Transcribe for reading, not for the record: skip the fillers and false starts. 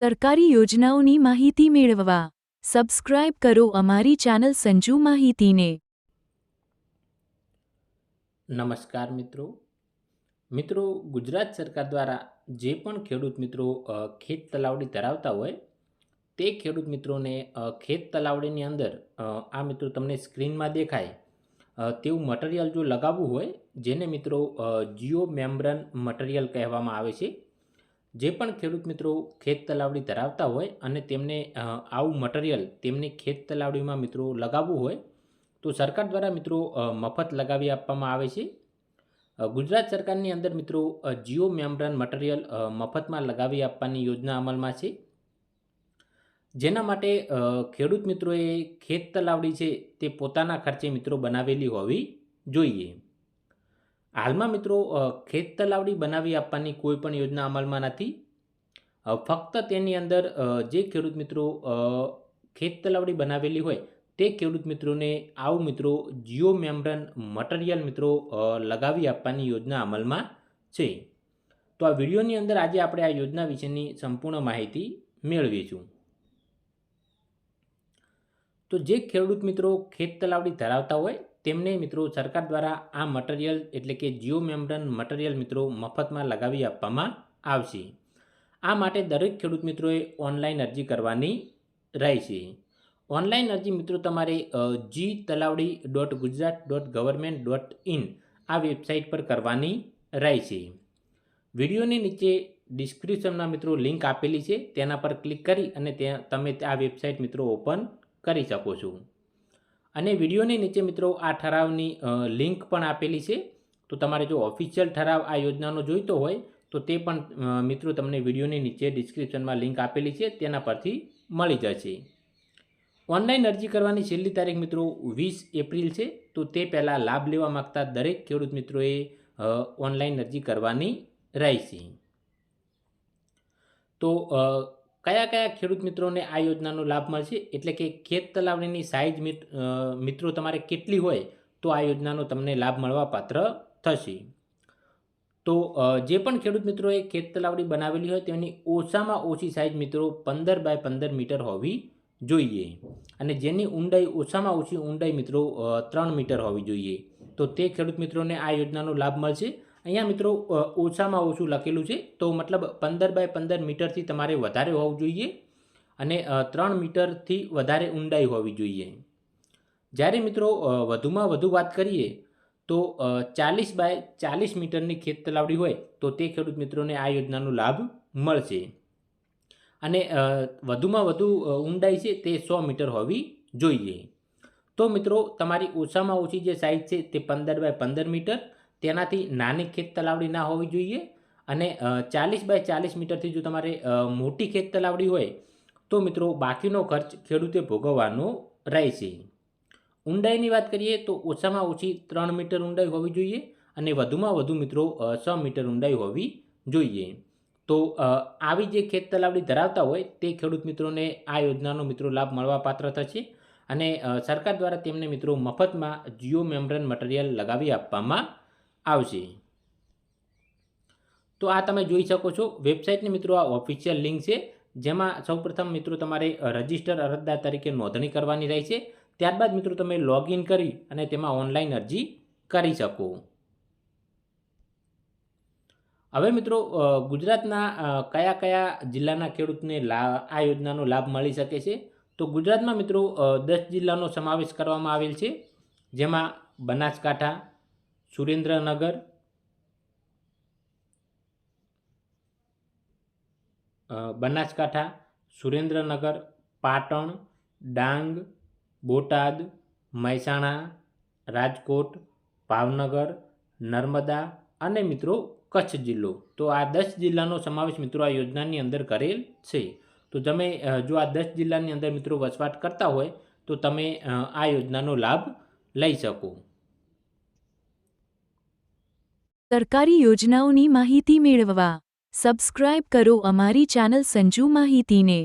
સરકારી યોજનાઓની માહિતી મેળવવા સબસ્ક્રાઇબ કરો અમારી ચેનલ સંજુ માહિતીને। નમસ્કાર મિત્રો ગુજરાત સરકાર દ્વારા જે પણ ખેડૂત મિત્રો ખેત તલાવડી ધરાવતા હોય તે ખેડૂત મિત્રોને ખેત તલાવડીની અંદર આ મિત્રો તમને સ્ક્રીનમાં દેખાય તેવું મટીરિયલ જો લગાવવું હોય જેને મિત્રો જીઓ મેમ્બ્રેન મટીરિયલ કહેવામાં આવે છે। જે પણ ખેડૂત મિત્રો ખેત તલાવડી ધરાવતા હોય અને તેમને આવું મટીરિયલ તેમની ખેત તલાવડીમાં મિત્રો લગાવવું હોય તો સરકાર દ્વારા મિત્રો મફત લગાવી આપવામાં આવે છે। ગુજરાત સરકારની અંદર મિત્રો જીઓ મેમ્બ્રેન મટીરિયલ મફતમાં લગાવી આપવાની યોજના અમલમાં છે, જેના માટે ખેડૂત મિત્રોએ ખેત તલાવડી છે તે પોતાના ખર્ચે મિત્રો બનાવેલી હોવી જોઈએ। હાલમાં મિત્રો ખેત તલાવડી બનાવી આપવાની કોઈ પણ યોજના અમલમાં નથી। ફક્ત તેની અંદર જે ખેડૂત મિત્રો ખેત તલાવડી બનાવેલી હોય તે ખેડૂત મિત્રોને આવું મિત્રો જીઓ મેમ્બ્રેન મટીરિયલ મિત્રો લગાવી આપવાની યોજના અમલમાં છે। તો આ વિડીયોની અંદર આજે આપણે આ યોજના વિશેની સંપૂર્ણ માહિતી મેળવીશું। તો જે ખેડૂત મિત્રો ખેત તલાવડી ધરાવતા હોય તેમને મિત્રો સરકાર દ્વારા આ મટીરિયલ એટલે કે જીઓ મેમ્બ્રેન મટીરિયલ મિત્રો મફતમાં લગાવી આપવામાં આવશે। આ માટે દરેક ખેડૂત મિત્રોએ ઓનલાઈન અરજી કરવાની રહેશે। ઓનલાઈન અરજી મિત્રો તમારે gtalavadi.gujarat.government.in આ વેબસાઇટ પર કરવાની રહેશે। વિડીયોની નીચે ડિસ્ક્રિપ્શનમાં મિત્રો લિંક આપેલી છે, તેના પર ક્લિક કરી અને તમે આ વેબસાઇટ મિત્રો ઓપન કરી શકો છો। અને વિડીયોની નીચે મિત્રો આ ઠરાવની લિંક પણ આપેલી છે, તો તમારે જો ઓફિશિયલ ઠરાવ આ યોજનાનો જોઈતો હોય તો તે પણ મિત્રો તમને વિડીયોની નીચે ડિસ્ક્રિપ્શનમાં લિંક આપેલી છે તેના પરથી મળી જશે। ઓનલાઈન અરજી કરવાની છેલ્લી તારીખ મિત્રો 20 એપ્રિલ છે, તો તે પહેલાં લાભ લેવા માગતા દરેક ખેડૂત મિત્રોએ ઓનલાઈન અરજી કરવાની રહેશે। તો કયા કયા ખેડૂત મિત્રોને આ યોજનાનો લાભ મળશે એટલે કે ખેત તલાવડીની સાઇઝ મિત્રો તમારે કેટલી હોય તો આ યોજનાનો તમને લાભ મળવા પાત્ર થશે। તો જે પણ ખેડૂત મિત્રોએ ખેત તલાવડી બનાવેલી હોય તેની ઓછામાં ઓછી સાઇઝ મિત્રો 15 બાય 15 મીટર હોવી જોઈએ અને જેની ઊંડાઈ ઓછામાં ઓછી ઊંડાઈ મિત્રો 3 મીટર હોવી જોઈએ, તો તે ખેડૂત મિત્રોને આ યોજનાનો લાભ મળશે। અહીંયા મિત્રો ઓછામાં ઓછું લખેલું છે, તો મતલબ 15 બાય 15 મીટરથી તમારે વધારે હોવું જોઈએ અને 3 મીટરથી વધારે ઊંડાઈ હોવી જોઈએ। જ્યારે મિત્રો વધુમાં વધુ વાત કરીએ તો 40 બાય 40 મીટરની ખેત તલાવડી હોય તો તે ખેડૂત મિત્રોને આ યોજનાનો લાભ મળશે અને વધુમાં વધુ ઊંડાઈ છે તે 100 મીટર હોવી જોઈએ। તો મિત્રો તમારી ઓછામાં ઓછી જે સાઇઝ છે તે 15 બાય 15 મીટર, તેનાથી નાની ખેત તલાવડી ના હોવી જોઈએ અને 40 બાય 40 મીટરથી જો તમારે મોટી ખેત તલાવડી હોય તો મિત્રો બાકીનો ખર્ચ ખેડૂતે ભોગવવાનો રહેશે। ઊંડાઈની વાત કરીએ તો ઓછામાં ઓછી 3 મીટર ઊંડાઈ હોવી જોઈએ અને વધુમાં વધુ મિત્રો 6 મીટર ઊંડાઈ હોવી જોઈએ। તો આવી જે ખેત તલાવડી ધરાવતા હોય તે ખેડૂત મિત્રોને આ યોજનાનો મિત્રો લાભ મળવા પાત્ર થશે અને સરકાર દ્વારા તેમને મિત્રો મફતમાં જીઓ મેમ્બ્રેન મટીરિયલ લગાવી આપવામાં આવશે। તો આ તમે જોઈ શકો છો વેબસાઇટની મિત્રો આ ઓફિશિયલ લિંક છે, જેમાં સૌપ્રથમ મિત્રો તમારે રજિસ્ટર અરજદાર તરીકે નોંધણી કરવાની રહેશે। ત્યારબાદ મિત્રો તમે લોગિન કરી અને તેમાં ઓનલાઈન અરજી કરી શકો। હવે મિત્રો ગુજરાતના કયા કયા જિલ્લાના ખેડૂતને આ યોજનાનો લાભ મળી શકે છે, તો ગુજરાતમાં મિત્રો 10 જિલ્લાનો સમાવેશ કરવામાં આવેલ છે, જેમાં બનાસકાંઠા, સુરેન્દ્રનગર, પાટણ, ડાંગ, બોટાદ, મહેસાણા, રાજકોટ, ભાવનગર, નર્મદા અને મિત્રો કચ્છ જિલ્લો। તો આ 10 જિલ્લાનો સમાવેશ મિત્રો આ યોજનાની અંદર કરેલ છે। તો તમે જો આ 10 જિલ્લાની અંદર મિત્રો વસવાટ કરતા હોય તો તમે આ યોજનાનો લાભ લઈ શકો। સરકારી યોજનાઓની માહિતી મેળવવા સબસ્ક્રાઇબ કરો અમારી ચેનલ સંજુ માહિતીને।